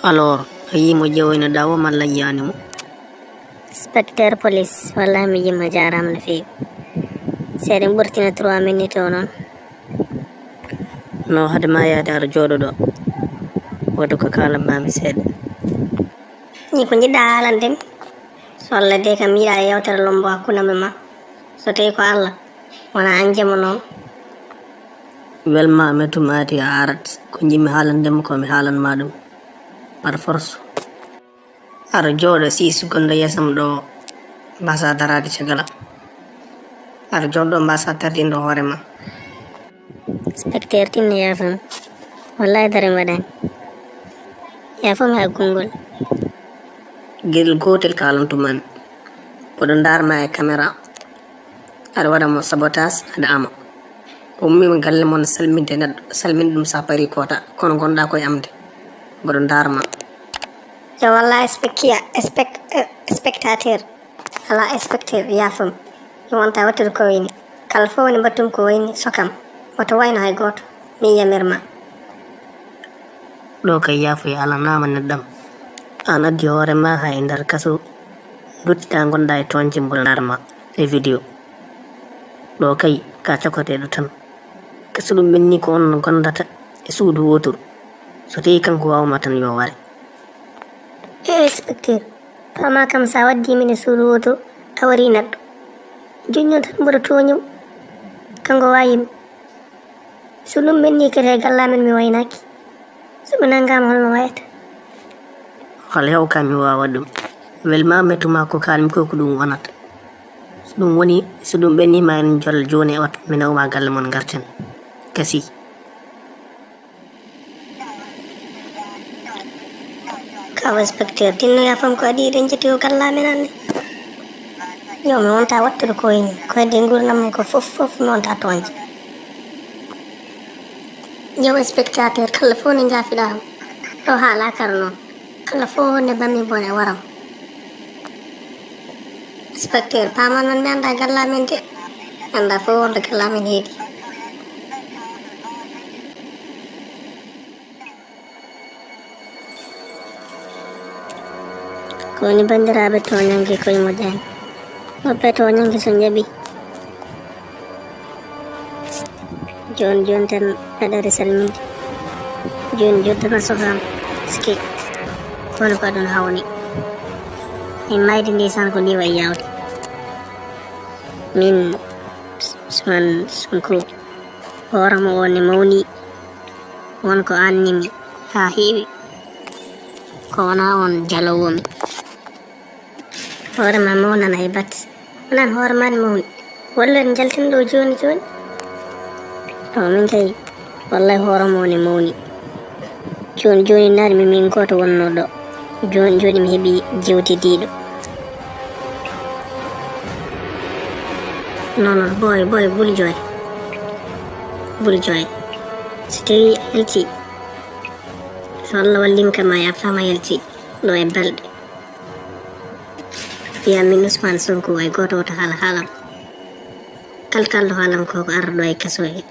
Alors a yimo ƴewoyno dawo malla yiyanimo? Inspecteur police wallahi mi yima jarama no fewi. Seeɗa ɓurtina 3 minutes o noon. No hade ma yaade aɗa jooɗo ɗo woto ko kalanmami seeɗa. Ni ko jiɗɗa haalandemi so Allah de kam yiɗa yewtere lombo hakkunde ma so tawi ko Allah wona an jamo noon. Welma metumati a arat ko jimmi haalandema ko mi haalanma ɗum par force. Aɗa jooɗo sisugonɗo yesam ɗo mbasa darade cagala. Aɗa jooɗo mbasa tardinde hoorema. Inspecteur tinno yafam wallahi dara mi waɗani yafam ha gongol. Guel gotel kalantumami oɗo darma e caméra aɗa waɗamo sabotage aɗa ama ummima galle moon salminde neɗɗo salminde ɗum sa pari kota kono gonɗa koye amde mboɗo darma. Yo wallahi spectateur ala inspecteur yafam mi wonta wattude ko wayni kala fof woni mbattum ko wayni sokam oto wayno hay goto min yamirma. Ɗo kay yafoy ala nama neɗɗam an addi hoorema ha e nder kaso duttita gonɗa e tonje mboɗo darma e vidéo ɗo kay ka cokoteɗo tan kaso ɗum ɓenni ko on gondata e suudu wotoru so tawi kanko wawma tan yo ware. Inspecteur fama kam sa waddi min e suudu woto a wari neɗɗo joñon tan mboɗo toñimo kanko wayimi so ɗum ɓenni kadi e gallamen mi waynaki somi nanngama holno wayata. hol hew kam mi wawa ɗum welma metuma ko kalmi ko ko ɗum wonata so ɗum woni so ɗum ɓennima en jol joni e oto mi nawma galle mon garten kasi. Kaw inspecteur tinno yafam ko adi eɗen jetti o gallamen anne yo mi wonta wattude ko wayni ko hedde gurdam ko fof mi wonta toñje. Yo spectateur kala fof ne jafiɗa ham ɗo haala kara noon kala fof ne bammi bone waram. Inspecteur pama noon mi anda gallamen de mi anda fof wonde gallamen heedi. ko woni bandiraɓe toñangue koye moƴƴani woɓɓe toñangue so jaaɓi joni tan aɗari salminde joni joddana sokam ski woni ko aɗon hawni min maydi ndi tan ko ni way yawde min Ousmane sonko hooramo o ne mawni wonko annimi ha heewi ko wona on jalowomi hoorema mawnan hay bat wonan hoorema ne mawni walla en jaltinɗo joni to min kay wallahi hooramo ne mawni joni naarmi min goto wonno ɗo joni mi heeɓi jewtidiɗo non boy bul joy so tawi yalti so Allah wallimi kam a yaftama yalti ɗo e balɗe wiya min Ousmane sonko way goto woto haalam kalkalɗo haalam koko arɗo e kaso he.